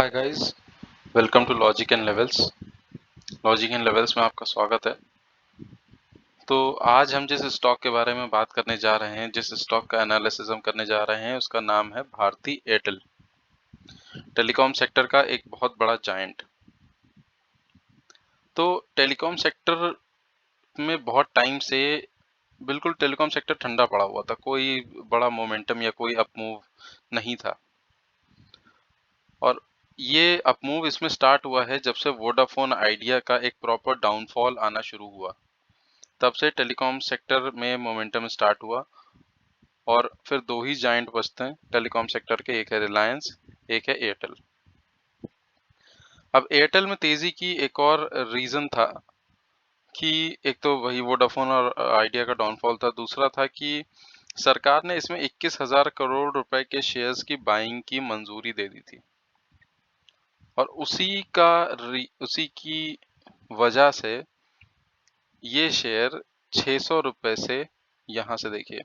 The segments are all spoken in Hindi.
Hi guys, welcome to logic and levels. Logic and levels में आपका स्वागत है। तो आज हम जिस स्टॉक के बारे में बात करने जा रहे हैं, जिस स्टॉक का एनालिसिस हम करने जा रहे हैं, उसका नाम है भारती एयरटेल। टेलीकॉम सेक्टर का एक बहुत बड़ा जायंट। तो टेलीकॉम सेक्टर में बहुत टाइम से बिल्कुल टेलीकॉम सेक्टर ठंडा पड़ा हुआ था, कोई बड़ा मोमेंटम या कोई अपमूव नहीं था। और ये अपमूव इसमें स्टार्ट हुआ है जब से वोडाफोन आइडिया का एक प्रॉपर डाउनफॉल आना शुरू हुआ। तब से टेलीकॉम सेक्टर में मोमेंटम स्टार्ट हुआ और फिर दो ही जायंट बचते हैं टेलीकॉम सेक्टर के, एक है रिलायंस, एक है एयरटेल। अब एयरटेल में तेजी की एक और रीजन था कि एक तो वही वोडाफोन और आइडिया का डाउनफॉल था, दूसरा था कि सरकार ने इसमें 21,000 करोड़ रुपए के शेयर्स की बाइंग की मंजूरी दे दी थी और उसी की वजह से ये शेयर 600 रुपए से, यहाँ से देखिए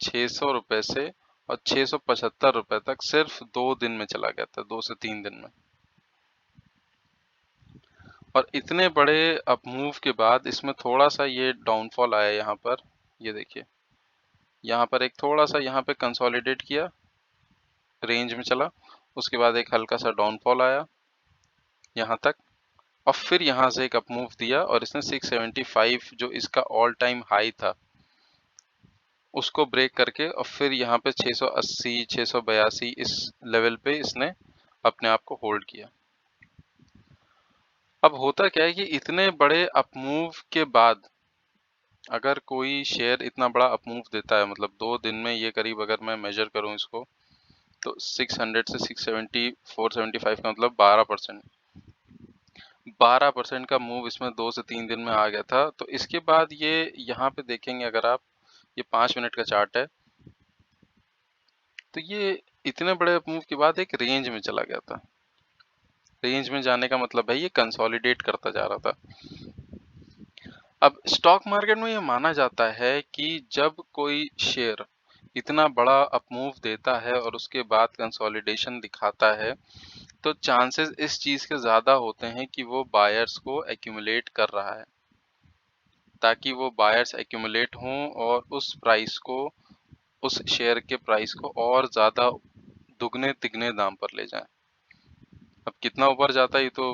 600 रुपए से और 675 रुपए तक सिर्फ 2 दिन में चला गया था, 2 से 3 दिन में। और इतने बड़े अपमूव के बाद इसमें थोड़ा सा ये डाउनफॉल आया यहाँ पर, ये देखिए यहाँ पर एक थोड़ा सा यहाँ पे कंसोलिडेट किया, रेंज में चला, उसके बाद एक हल्का सा डाउनफॉल आया यहाँ तक और फिर यहाँ से एक अपमूव दिया और इसने 675 जो इसका ऑल टाइम हाई था उसको ब्रेक करके और फिर यहाँ पे 680 682 इस लेवल पे इसने अपने आप को होल्ड किया। अब होता क्या है कि इतने बड़े अपमूव के बाद अगर कोई शेयर इतना बड़ा अपमूव देता है, मतलब 2 दिन में ये करीब अगर मैं मेजर करूं इसको तो 600 से 670 475 का मतलब 12% का मूव इसमें 2 से 3 दिन में आ गया था। तो इसके बाद ये यहाँ पे देखेंगे अगर आप, ये 5 मिनट का चार्ट है, तो ये इतने बड़े मूव के बाद एक रेंज में चला गया था। रेंज में जाने का मतलब है ये कंसोलिडेट करता जा रहा था। अब स्टॉक मार्केट में ये माना जाता है कि जब कोई शेयर इतना बड़ा अपमूव देता है और उसके बाद कंसोलिडेशन दिखाता है तो चांसेस इस चीज के ज्यादा होते हैं कि वो बायर्स को एक्यूमुलेट कर रहा है, ताकि वो बायर्स एक्यूमुलेट हों और उस प्राइस को, उस शेयर के प्राइस को और ज्यादा दुगने तिगने दाम पर ले जाएं। अब कितना ऊपर जाता है ये तो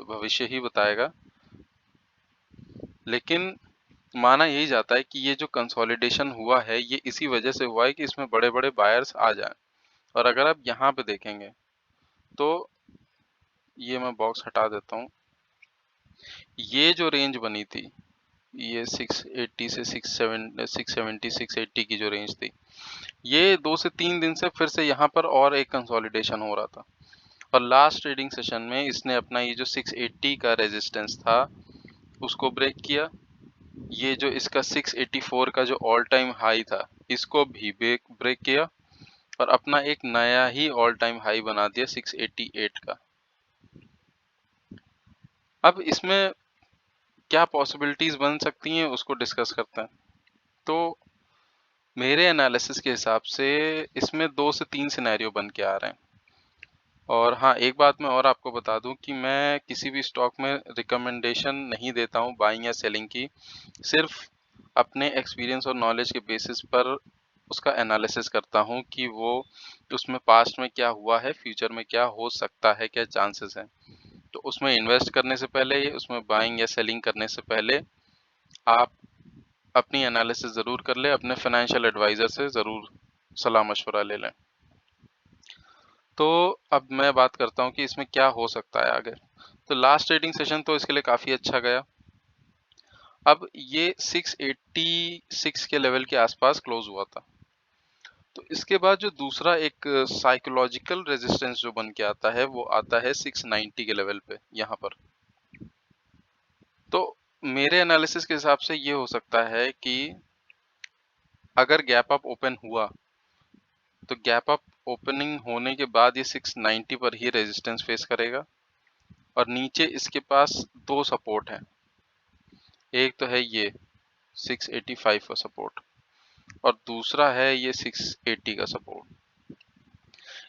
भविष्य ही बताएगा, लेकिन माना यही जाता है कि ये जो कंसोलिडेशन हुआ है ये इसी वजह से हुआ है कि इसमें बड़े बड़े बायर्स आ जाएं। और अगर आप यहाँ पे देखेंगे तो ये मैं बॉक्स हटा देता हूँ, ये जो रेंज बनी थी ये 680 से 670 680 की जो रेंज थी, ये 2 से 3 दिन से फिर से यहाँ पर और एक कंसोलिडेशन हो रहा था और लास्ट ट्रेडिंग सेशन में इसने अपना ये जो 680 का रेजिस्टेंस था उसको ब्रेक किया। ये जो इसका 684 का जो ऑल टाइम हाई था इसको भी ब्रेक किया और अपना एक नया ही ऑल टाइम हाई बना दिया 688 का। अब इसमें क्या पॉसिबिलिटीज बन सकती हैं उसको डिस्कस करते हैं। तो मेरे एनालिसिस के हिसाब से इसमें 2 से 3 सिनेरियो बन के आ रहे हैं। और हाँ, एक बात मैं और आपको बता दूं कि मैं किसी भी स्टॉक में रिकमेंडेशन नहीं देता हूं बाइंग या सेलिंग की, सिर्फ अपने एक्सपीरियंस और नॉलेज के बेसिस पर उसका एनालिसिस करता हूं कि वो उसमें पास्ट में क्या हुआ है, फ्यूचर में क्या हो सकता है, क्या चांसेस हैं। तो उसमें इन्वेस्ट करने से पहले, उसमें बाइंग या सेलिंग करने से पहले आप अपनी एनालिसिस ज़रूर कर लें, अपने फाइनेंशियल एडवाइज़र से ज़रूर सलाह मशवरा ले लें। तो अब मैं बात करता हूँ कि इसमें क्या हो सकता है आगे। तो लास्ट ट्रेडिंग सेशन तो इसके लिए काफ़ी अच्छा गया। अब ये 686 के लेवल के आसपास क्लोज हुआ था। तो इसके बाद जो दूसरा एक साइकोलॉजिकल रेजिस्टेंस जो बन के आता है वो आता है 690 के लेवल पे, यहाँ पर। तो मेरे एनालिसिस के हिसाब से ये हो सकता है कि अगर गैप अप ओपन हुआ तो गैप अप ओपनिंग होने के बाद ये 690 पर ही रेजिस्टेंस फेस करेगा और नीचे इसके पास दो सपोर्ट हैं। एक तो है ये 685 का सपोर्ट और दूसरा है ये 680 का सपोर्ट।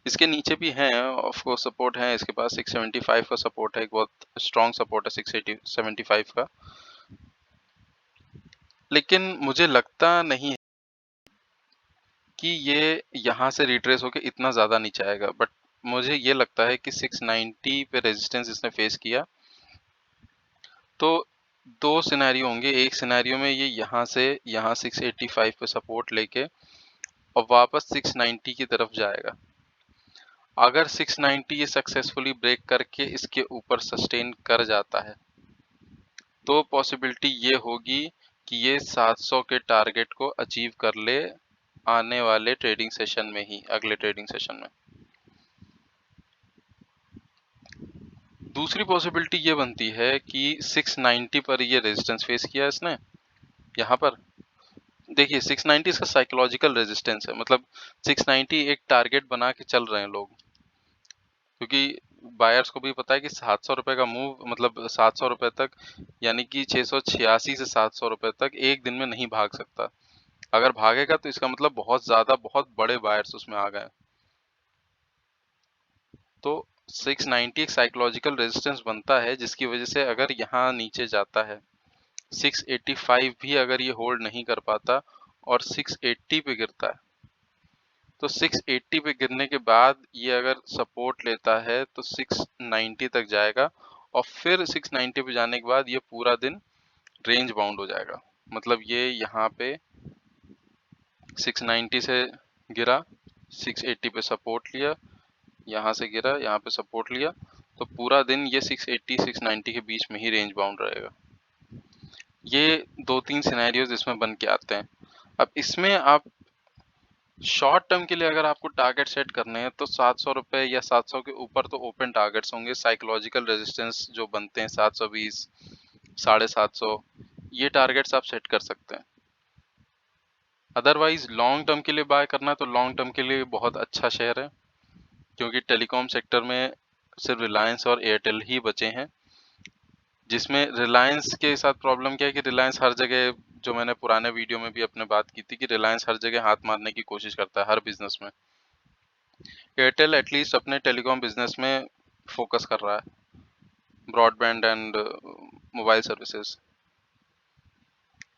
इसके नीचे भी हैं ऑफ कोर्स, सपोर्ट है इसके पास, 675 का सपोर्ट है, एक बहुत स्ट्रॉन्ग सपोर्ट है 675 का, लेकिन मुझे लगता नहीं कि ये यहाँ से रिट्रेस होके इतना ज़्यादा नीचे आएगा। बट मुझे ये लगता है कि 690 पे रेजिस्टेंस इसने फेस किया, तो दो सिनेरियो होंगे। एक सिनेरियो में ये यहाँ से यहाँ 685 पे सपोर्ट लेके और वापस 690 की तरफ जाएगा। अगर 690 ये सक्सेसफुली ब्रेक करके इसके ऊपर सस्टेन कर जाता है, तो पॉसिबिलिटी ये होगी कि ये 700 के टारगेट को अचीव कर ले आने वाले ट्रेडिंग सेशन में ही, अगले ट्रेडिंग सेशन में। दूसरी पॉसिबिलिटी ये बनती है कि 690 पर ये रेजिस्टेंस फेस किया इसने, यहाँ पर देखिए 690 इसका साइकोलॉजिकल रेजिस्टेंस है, मतलब 690 एक टारगेट बना के चल रहे हैं लोग, क्योंकि बायर्स को भी पता है कि 700 रुपए का मूव, मतलब 700 रुपए तक, यानी कि 686 से 700 रुपए तक एक दिन में नहीं भाग सकता। अगर भागेगा तो इसका मतलब बहुत ज्यादा, बहुत बड़े बायर्स उसमें आ गए। तो 690 एक साइकोलॉजिकल रेजिस्टेंस बनता है, जिसकी वजह से अगर यहाँ नीचे जाता है, 685 भी अगर ये होल्ड नहीं कर पाता और 680 पे गिरता है, तो 680 पे गिरने के बाद ये अगर सपोर्ट लेता है तो 690 तक जाएगा, और फिर 690 पे जाने के बाद ये पूरा दिन रेंज बाउंड हो जाएगा। मतलब ये यहाँ पे 690 से गिरा, 680 पे सपोर्ट लिया, यहाँ से गिरा, यहाँ पे सपोर्ट लिया, तो पूरा दिन ये 680 690 के बीच में ही रेंज बाउंड रहेगा। ये दो तीन सिनेरियोज इसमें बन के आते हैं। अब इसमें आप शॉर्ट टर्म के लिए अगर आपको टारगेट सेट करने हैं तो 700 रुपए या 700 के ऊपर तो ओपन टारगेट्स होंगे। साइकोलॉजिकल रेजिस्टेंस जो बनते हैं 720, 750, ये टारगेट्स आप सेट कर सकते हैं। अदरवाइज लॉन्ग टर्म के लिए बाय करना है तो लॉन्ग टर्म के लिए बहुत अच्छा शेयर है, क्योंकि टेलीकॉम सेक्टर में सिर्फ रिलायंस और एयरटेल ही बचे हैं, जिसमें रिलायंस के साथ प्रॉब्लम क्या है कि रिलायंस हर जगह, जो मैंने पुराने वीडियो में भी अपने बात की थी कि रिलायंस हर जगह हाथ मारने की कोशिश करता है हर बिजनेस में। एयरटेल एटलीस्ट अपने टेलीकॉम बिजनेस में फोकस कर रहा है, ब्रॉडबैंड एंड मोबाइल सर्विसेज,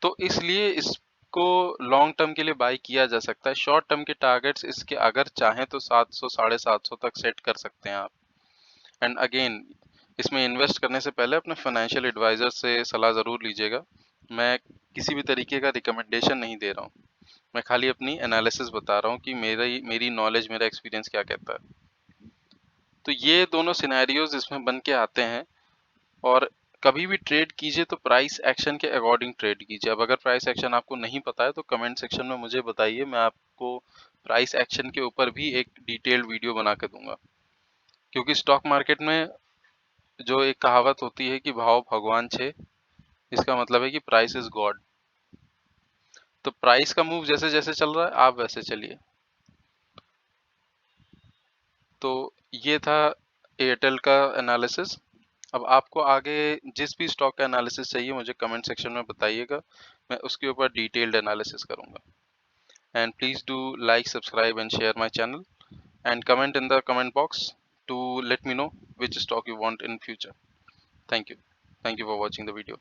तो इसलिए इसको लॉन्ग टर्म के लिए बाय किया जा सकता है। शॉर्ट टर्म के टारगेट्स इसके अगर चाहें तो 700 750 तक सेट कर सकते हैं आप। एंड अगेन, इसमें इन्वेस्ट करने से पहले अपने फाइनेंशियल एडवाइजर से सलाह ज़रूर लीजिएगा। मैं किसी भी तरीके का रिकमेंडेशन नहीं दे रहा हूँ, मैं खाली अपनी एनालिसिस बता रहा हूँ कि मेरी नॉलेज, मेरा एक्सपीरियंस क्या कहता है। तो ये दोनों सिनेरियोज इसमें बन के आते हैं। और कभी भी ट्रेड कीजिए तो प्राइस एक्शन के अकॉर्डिंग ट्रेड कीजिए। अब अगर प्राइस एक्शन आपको नहीं पता है तो कमेंट सेक्शन में मुझे बताइए, मैं आपको प्राइस एक्शन के ऊपर भी एक डिटेल्ड वीडियो बना के दूंगा। क्योंकि स्टॉक मार्केट में जो एक कहावत होती है कि भाव भगवान छे, इसका मतलब है कि प्राइस इज गॉड। तो प्राइस का मूव जैसे जैसे चल रहा है आप वैसे चलिए। तो ये था एयरटेल का एनालिसिस। अब आपको आगे जिस भी स्टॉक का एनालिसिस चाहिए मुझे कमेंट सेक्शन में बताइएगा, मैं उसके ऊपर डिटेल्ड एनालिसिस करूंगा। And please do like, subscribe and share my channel, and comment in the comment box to let me know which stock you want in future. Thank you. Thank you for watching the video.